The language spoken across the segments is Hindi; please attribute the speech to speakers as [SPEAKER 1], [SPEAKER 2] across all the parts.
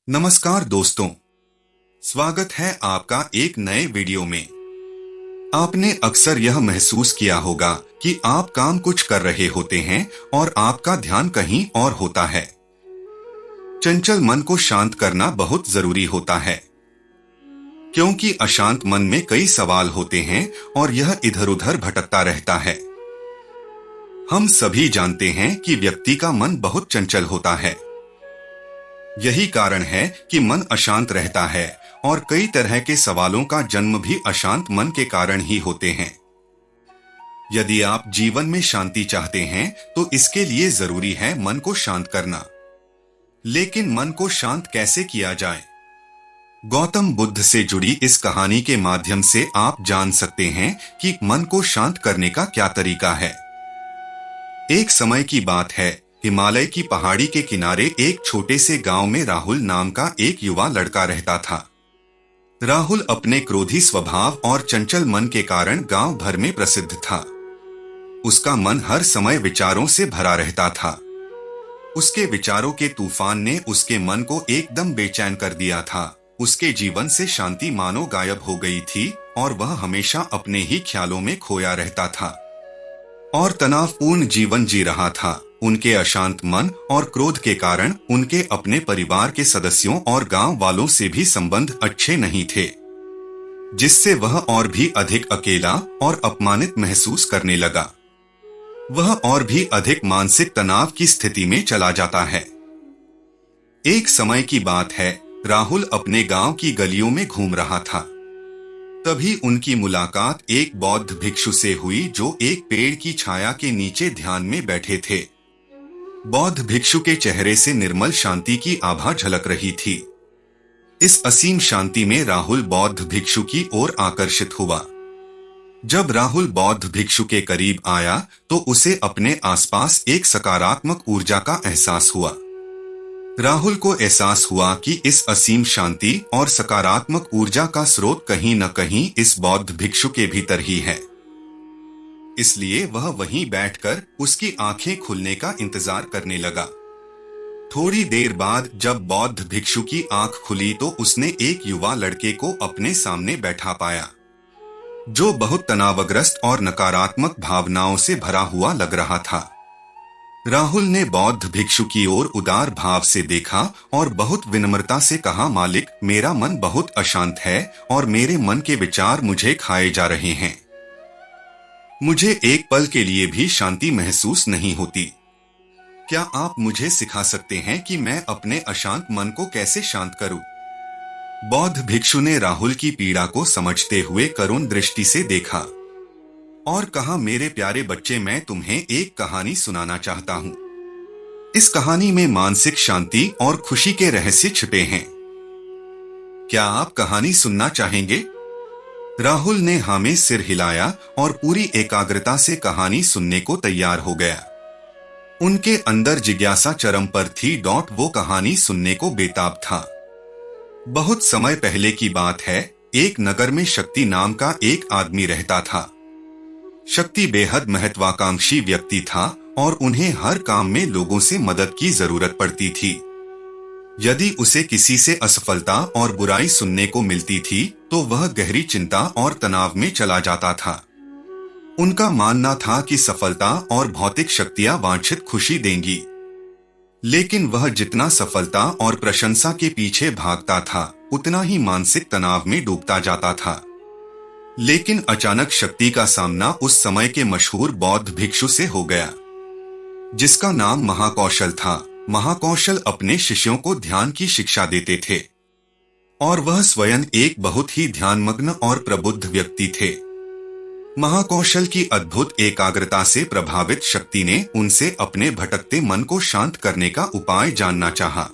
[SPEAKER 1] नमस्कार दोस्तों, स्वागत है आपका एक नए वीडियो में। आपने अक्सर यह महसूस किया होगा कि आप काम कुछ कर रहे होते हैं और आपका ध्यान कहीं और होता है। चंचल मन को शांत करना बहुत जरूरी होता है, क्योंकि अशांत मन में कई सवाल होते हैं और यह इधर उधर भटकता रहता है। हम सभी जानते हैं कि व्यक्ति का मन बहुत चंचल होता है। यही कारण है कि मन अशांत रहता है और कई तरह के सवालों का जन्म भी अशांत मन के कारण ही होते हैं। यदि आप जीवन में शांति चाहते हैं तो इसके लिए जरूरी है मन को शांत करना। लेकिन मन को शांत कैसे किया जाए? गौतम बुद्ध से जुड़ी इस कहानी के माध्यम से आप जान सकते हैं कि मन को शांत करने का क्या तरीका है। एक समय की बात है, हिमालय की पहाड़ी के किनारे एक छोटे से गांव में राहुल नाम का एक युवा लड़का रहता था। राहुल अपने क्रोधी स्वभाव और चंचल मन के कारण गांव भर में प्रसिद्ध था। उसका मन हर समय विचारों से भरा रहता था। उसके विचारों के तूफान ने उसके मन को एकदम बेचैन कर दिया था। उसके जीवन से शांति मानो गायब हो गई थी और वह हमेशा अपने ही ख्यालों में खोया रहता था और तनावपूर्ण जीवन जी रहा था। उनके अशांत मन और क्रोध के कारण उनके अपने परिवार के सदस्यों और गांव वालों से भी संबंध अच्छे नहीं थे, जिससे वह और भी अधिक अकेला और अपमानित महसूस करने लगा। वह और भी अधिक मानसिक तनाव की स्थिति में चला जाता है। एक समय की बात है, राहुल अपने गांव की गलियों में घूम रहा था। तभी उनकी मुलाकात एक बौद्ध भिक्षु से हुई जो एक पेड़ की छाया के नीचे ध्यान में बैठे थे। बौद्ध भिक्षु के चेहरे से निर्मल शांति की आभा झलक रही थी। इस असीम शांति में राहुल बौद्ध भिक्षु की ओर आकर्षित हुआ। जब राहुल बौद्ध भिक्षु के करीब आया तो उसे अपने आसपास एक सकारात्मक ऊर्जा का एहसास हुआ। राहुल को एहसास हुआ कि इस असीम शांति और सकारात्मक ऊर्जा का स्रोत कहीं न कहीं इस बौद्ध भिक्षु के भीतर ही है। इसलिए वह वहीं बैठकर उसकी आंखें खुलने का इंतजार करने लगा। थोड़ी देर बाद जब बौद्ध भिक्षु की आंख खुली तो उसने एक युवा लड़के को अपने सामने बैठा पाया, जो बहुत तनावग्रस्त और नकारात्मक भावनाओं से भरा हुआ लग रहा था। राहुल ने बौद्ध भिक्षु की ओर उदार भाव से देखा और बहुत विनम्रता से कहा, मालिक, मेरा मन बहुत अशांत है और मेरे मन के विचार मुझे खाए जा रहे हैं। मुझे एक पल के लिए भी शांति महसूस नहीं होती। क्या आप मुझे सिखा सकते हैं कि मैं अपने अशांत मन को कैसे शांत करूं? बौद्ध भिक्षु ने राहुल की पीड़ा को समझते हुए करुण दृष्टि से देखा और कहा, मेरे प्यारे बच्चे, मैं तुम्हें एक कहानी सुनाना चाहता हूँ। इस कहानी में मानसिक शांति और खुशी के रहस्य छिपे हैं। क्या आप कहानी सुनना चाहेंगे? राहुल ने हाँ में सिर हिलाया और पूरी एकाग्रता से कहानी सुनने को तैयार हो गया। उनके अंदर जिज्ञासा चरम पर थी। वो कहानी सुनने को बेताब था। बहुत समय पहले की बात है, एक नगर में शक्ति नाम का एक आदमी रहता था। शक्ति बेहद महत्वाकांक्षी व्यक्ति था और उन्हें हर काम में लोगों से मदद की जरूरत पड़ती थी। यदि उसे किसी से असफलता और बुराई सुनने को मिलती थी तो वह गहरी चिंता और तनाव में चला जाता था। उनका मानना था कि सफलता और भौतिक शक्तियां वांछित खुशी देंगी, लेकिन वह जितना सफलता और प्रशंसा के पीछे भागता था उतना ही मानसिक तनाव में डूबता जाता था। लेकिन अचानक शक्ति का सामना उस समय के मशहूर बौद्ध भिक्षु से हो गया, जिसका नाम महाकौशल था। महाकौशल अपने शिष्यों को ध्यान की शिक्षा देते थे और वह स्वयं एक बहुत ही ध्यानमग्न और प्रबुद्ध व्यक्ति थे। महाकौशल की अद्भुत एकाग्रता से प्रभावित शक्ति ने उनसे अपने भटकते मन को शांत करने का उपाय जानना चाहा।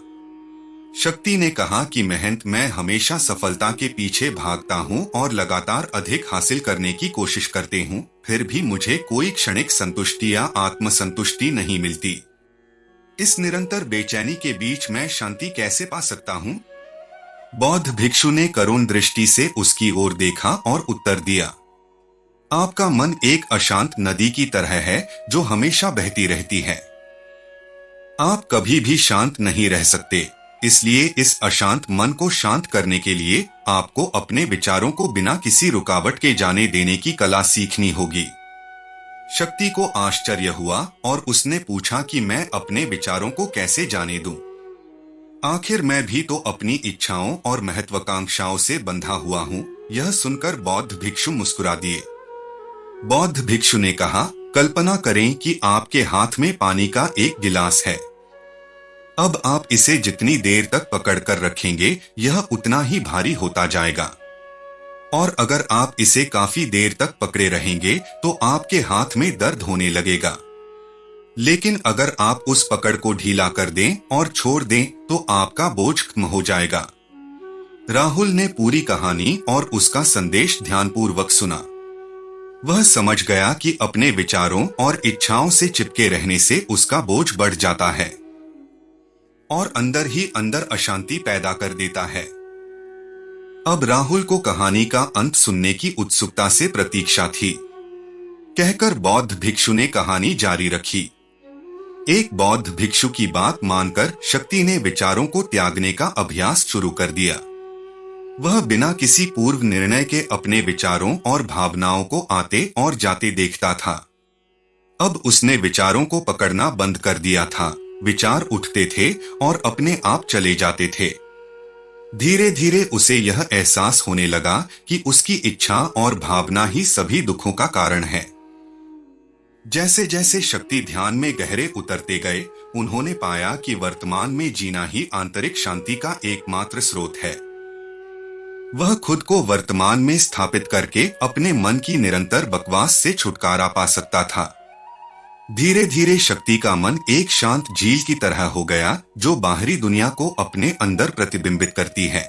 [SPEAKER 1] शक्ति ने कहा कि महंत, मैं हमेशा सफलता के पीछे भागता हूँ और लगातार अधिक हासिल करने की कोशिश करते हूँ, फिर भी मुझे कोई क्षणिक संतुष्टि या आत्मसंतुष्टि नहीं मिलती। इस निरंतर बेचैनी के बीच मैं शांति कैसे पा सकता हूँ? बौद्ध भिक्षु ने करुण दृष्टि से उसकी ओर देखा और उत्तर दिया, आपका मन एक अशांत नदी की तरह है जो हमेशा बहती रहती है। आप कभी भी शांत नहीं रह सकते, इसलिए इस अशांत मन को शांत करने के लिए आपको अपने विचारों को बिना किसी रुकावट के जाने देने की कला सीखनी होगी। शक्ति को आश्चर्य हुआ और उसने पूछा कि मैं अपने विचारों को कैसे जाने दूं? आखिर मैं भी तो अपनी इच्छाओं और महत्वाकांक्षाओं से बंधा हुआ हूँ। यह सुनकर बौद्ध भिक्षु मुस्कुरा दिए। बौद्ध भिक्षु ने कहा, कल्पना करें कि आपके हाथ में पानी का एक गिलास है। अब आप इसे जितनी देर तक पकड़ कर रखेंगे, यह उतना ही भारी होता जाएगा। और अगर आप इसे काफी देर तक पकड़े रहेंगे तो आपके हाथ में दर्द होने लगेगा। लेकिन अगर आप उस पकड़ को ढीला कर दें और छोड़ दें तो आपका बोझ कम हो जाएगा। राहुल ने पूरी कहानी और उसका संदेश ध्यानपूर्वक सुना। वह समझ गया कि अपने विचारों और इच्छाओं से चिपके रहने से उसका बोझ बढ़ जाता है और अंदर ही अंदर अशांति पैदा कर देता है। अब राहुल को कहानी का अंत सुनने की उत्सुकता से प्रतीक्षा थी। कहकर बौद्ध भिक्षु ने कहानी जारी रखी। एक बौद्ध भिक्षु की बात मानकर शक्ति ने विचारों को त्यागने का अभ्यास शुरू कर दिया। वह बिना किसी पूर्व निर्णय के अपने विचारों और भावनाओं को आते और जाते देखता था। अब उसने विचारों को पकड़ना बंद कर दिया था। विचार उठते थे और अपने आप चले जाते थे। धीरे धीरे उसे यह एहसास होने लगा कि उसकी इच्छा और भावना ही सभी दुखों का कारण है। जैसे जैसे शक्ति ध्यान में गहरे उतरते गए, उन्होंने पाया कि वर्तमान में जीना ही आंतरिक शांति का एकमात्र स्रोत है। वह खुद को वर्तमान में स्थापित करके अपने मन की निरंतर बकवास से छुटकारा पा सकता था। धीरे धीरे शक्ति का मन एक शांत झील की तरह हो गया, जो बाहरी दुनिया को अपने अंदर प्रतिबिंबित करती है।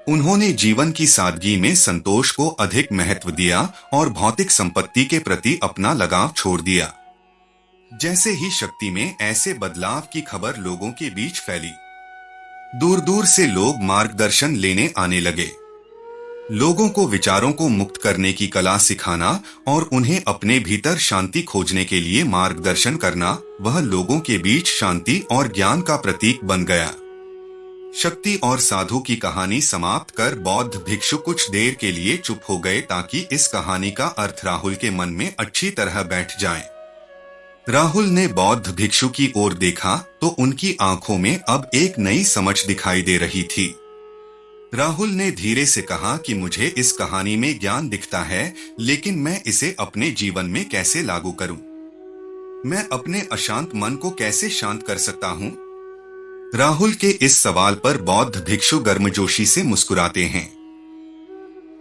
[SPEAKER 1] उन्होंने जीवन की सादगी में संतोष को अधिक महत्व दिया और भौतिक संपत्ति के प्रति अपना लगाव छोड़ दिया। जैसे ही शक्ति में ऐसे बदलाव की खबर लोगों के बीच फैली, दूर दूर से लोग मार्गदर्शन लेने आने लगे। लोगों को विचारों को मुक्त करने की कला सिखाना और उन्हें अपने भीतर शांति खोजने के लिए मार्गदर्शन करना, वह लोगों के बीच शांति और ज्ञान का प्रतीक बन गया। शक्ति और साधु की कहानी समाप्त कर बौद्ध भिक्षु कुछ देर के लिए चुप हो गए ताकि इस कहानी का अर्थ राहुल के मन में अच्छी तरह बैठ जाए। राहुल ने बौद्ध भिक्षु की ओर देखा तो उनकी आंखों में अब एक नई समझ दिखाई दे रही थी। राहुल ने धीरे से कहा कि मुझे इस कहानी में ज्ञान दिखता है, लेकिन मैं इसे अपने जीवन में कैसे लागू करूं? मैं अपने अशांत मन को कैसे शांत कर सकता हूं? राहुल के इस सवाल पर बौद्ध भिक्षु गर्मजोशी से मुस्कुराते हैं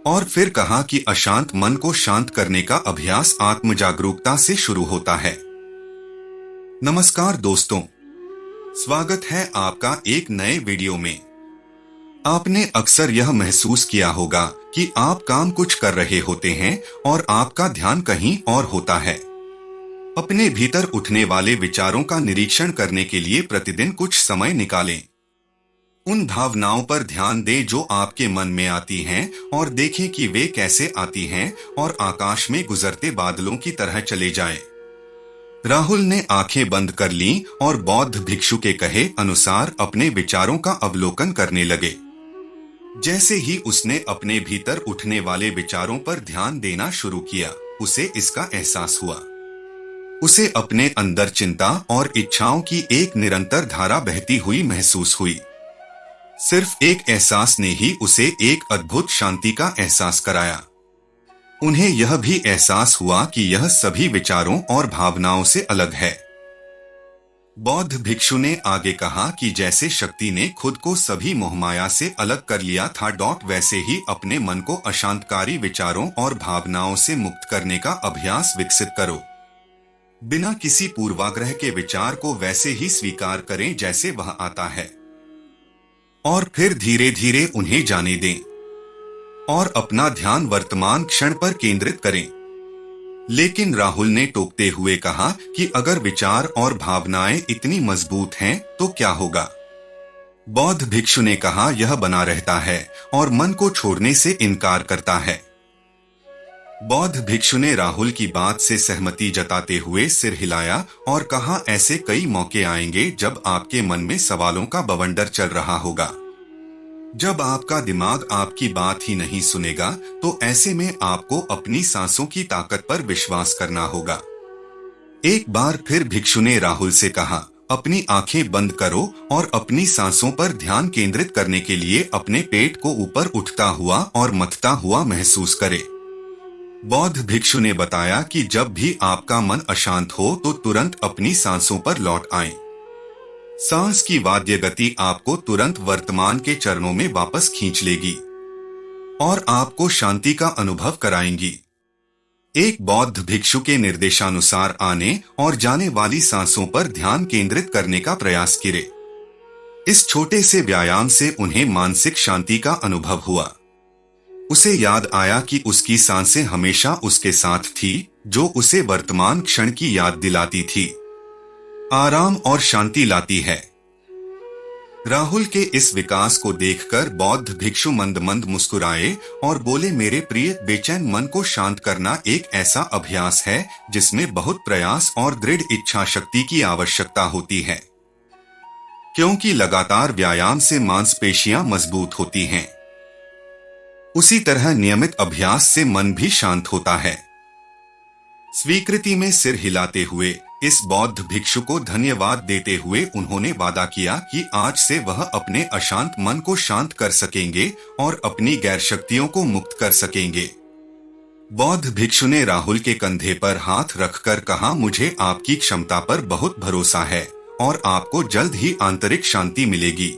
[SPEAKER 1] और फिर कहा कि अशांत मन को शांत करने का अभ्यास आत्म जागरूकता से शुरू होता है। नमस्कार दोस्तों, स्वागत है आपका एक नए वीडियो में। आपने अक्सर यह महसूस किया होगा कि आप काम कुछ कर रहे होते हैं और आपका ध्यान कहीं और होता है। अपने भीतर उठने वाले विचारों का निरीक्षण करने के लिए प्रतिदिन कुछ समय निकालें। उन भावनाओं पर ध्यान दें जो आपके मन में आती हैं और देखें कि वे कैसे आती हैं और आकाश में गुजरते बादलों की तरह चले जाएं। राहुल ने आंखें बंद कर लीं और बौद्ध भिक्षु के कहे अनुसार अपने विचारों का अवलोकन करने लगे। जैसे ही उसने अपने भीतर उठने वाले विचारों पर ध्यान देना शुरू किया, उसे इसका एहसास हुआ। उसे अपने अंदर चिंता और इच्छाओं की एक निरंतर धारा बहती हुई महसूस हुई। सिर्फ एक एहसास ने ही उसे एक अद्भुत शांति का एहसास कराया। उन्हें यह भी एहसास हुआ कि यह सभी विचारों और भावनाओं से अलग है। बौद्ध भिक्षु ने आगे कहा कि जैसे शक्ति ने खुद को सभी मोहमाया से अलग कर लिया था, वैसे ही अपने मन को अशांतकारी विचारों और भावनाओं से मुक्त करने का अभ्यास विकसित करो। बिना किसी पूर्वाग्रह के विचार को वैसे ही स्वीकार करें जैसे वह आता है और फिर धीरे धीरे उन्हें जाने दें और अपना ध्यान वर्तमान क्षण पर केंद्रित करें। लेकिन राहुल ने टोकते हुए कहा कि अगर विचार और भावनाएं इतनी मजबूत हैं तो क्या होगा? बौद्ध भिक्षु ने कहा यह बना रहता है और मन को छोड़ने से इनकार करता है। बौद्ध भिक्षु ने राहुल की बात से सहमति जताते हुए सिर हिलाया और कहा, ऐसे कई मौके आएंगे जब आपके मन में सवालों का बवंडर चल रहा होगा। जब आपका दिमाग आपकी बात ही नहीं सुनेगा तो ऐसे में आपको अपनी सांसों की ताकत पर विश्वास करना होगा। एक बार फिर भिक्षु ने राहुल से कहा, अपनी आंखें बंद करो और अपनी सांसों पर ध्यान केंद्रित करने के लिए अपने पेट को ऊपर उठता हुआ और मथता हुआ महसूस करें। बौद्ध भिक्षु ने बताया कि जब भी आपका मन अशांत हो तो तुरंत अपनी सांसों पर लौट आएं। सांस की वाद्य गति आपको तुरंत वर्तमान के चरणों में वापस खींच लेगी और आपको शांति का अनुभव कराएंगी। एक बौद्ध भिक्षु के निर्देशानुसार आने और जाने वाली सांसों पर ध्यान केंद्रित करने का प्रयास करें। इस छोटे से व्यायाम से उन्हें मानसिक शांति का अनुभव हुआ। उसे याद आया कि उसकी सांसें हमेशा उसके साथ थी, जो उसे वर्तमान क्षण की याद दिलाती थी, आराम और शांति लाती है। राहुल के इस विकास को देखकर बौद्ध भिक्षु मंद मंद मुस्कुराए और बोले, मेरे प्रिय, बेचैन मन को शांत करना एक ऐसा अभ्यास है जिसमें बहुत प्रयास और दृढ़ इच्छा शक्ति की आवश्यकता होती है, क्योंकि लगातार व्यायाम से मांसपेशियां मजबूत होती हैं। उसी तरह नियमित अभ्यास से मन भी शांत होता है। स्वीकृति में सिर हिलाते हुए इस बौद्ध भिक्षु को धन्यवाद देते हुए उन्होंने वादा किया कि आज से वह अपने अशांत मन को शांत कर सकेंगे और अपनी गैर शक्तियों को मुक्त कर सकेंगे। बौद्ध भिक्षु ने राहुल के कंधे पर हाथ रखकर कहा, मुझे आपकी क्षमता पर बहुत भरोसा है और आपको जल्द ही आंतरिक शांति मिलेगी।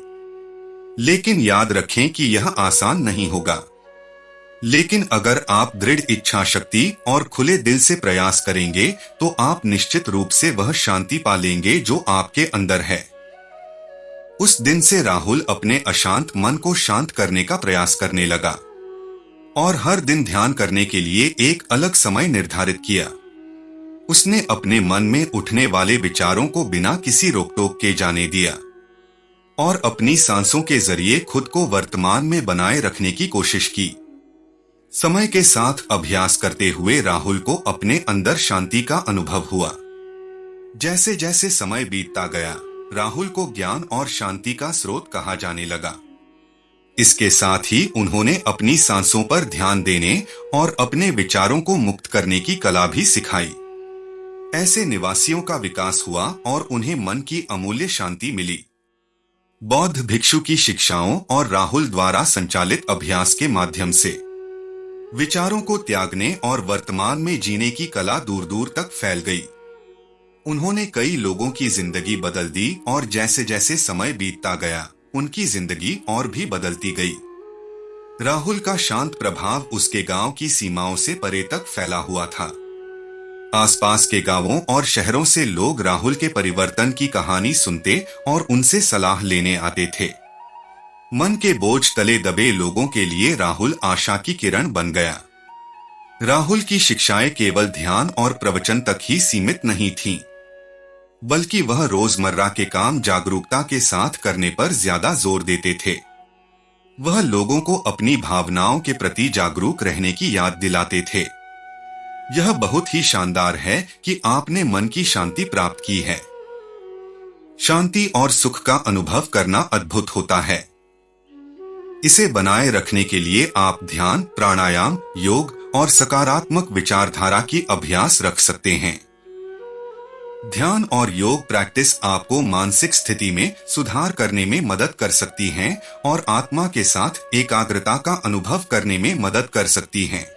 [SPEAKER 1] लेकिन याद रखें कि यह आसान नहीं होगा। लेकिन अगर आप दृढ़ इच्छा शक्ति और खुले दिल से प्रयास करेंगे तो आप निश्चित रूप से वह शांति पा लेंगे जो आपके अंदर है। उस दिन से राहुल अपने अशांत मन को शांत करने का प्रयास करने लगा और हर दिन ध्यान करने के लिए एक अलग समय निर्धारित किया। उसने अपने मन में उठने वाले विचारों को बिना किसी रोक-टोक के जाने दिया और अपनी सांसों के जरिए खुद को वर्तमान में बनाए रखने की कोशिश की। समय के साथ अभ्यास करते हुए राहुल को अपने अंदर शांति का अनुभव हुआ। जैसे जैसे समय बीतता गया, राहुल को ज्ञान और शांति का स्रोत कहा जाने लगा। इसके साथ ही उन्होंने अपनी सांसों पर ध्यान देने और अपने विचारों को मुक्त करने की कला भी सिखाई। ऐसे निवासियों का विकास हुआ और उन्हें मन की अमूल्य शांति मिली। बौद्ध भिक्षु की शिक्षाओं और राहुल द्वारा संचालित अभ्यास के माध्यम से विचारों को त्यागने और वर्तमान में जीने की कला दूर दूर तक फैल गई। उन्होंने कई लोगों की जिंदगी बदल दी और जैसे जैसे समय बीतता गया, उनकी जिंदगी और भी बदलती गई। राहुल का शांत प्रभाव उसके गांव की सीमाओं से परे तक फैला हुआ था। आसपास के गांवों और शहरों से लोग राहुल के परिवर्तन की कहानी सुनते और उनसे सलाह लेने आते थे। मन के बोझ तले दबे लोगों के लिए राहुल आशा की किरण बन गया। राहुल की शिक्षाएं केवल ध्यान और प्रवचन तक ही सीमित नहीं थीं, बल्कि वह रोजमर्रा के काम जागरूकता के साथ करने पर ज्यादा जोर देते थे। वह लोगों को अपनी भावनाओं के प्रति जागरूक रहने की याद दिलाते थे। यह बहुत ही शानदार है कि आपने मन की शांति प्राप्त की है। शांति और सुख का अनुभव करना अद्भुत होता है। इसे बनाए रखने के लिए आप ध्यान, प्राणायाम, योग और सकारात्मक विचारधारा की अभ्यास रख सकते हैं। ध्यान और योग प्रैक्टिस आपको मानसिक स्थिति में सुधार करने में मदद कर सकती हैं और आत्मा के साथ एकाग्रता का अनुभव करने में मदद कर सकती हैं।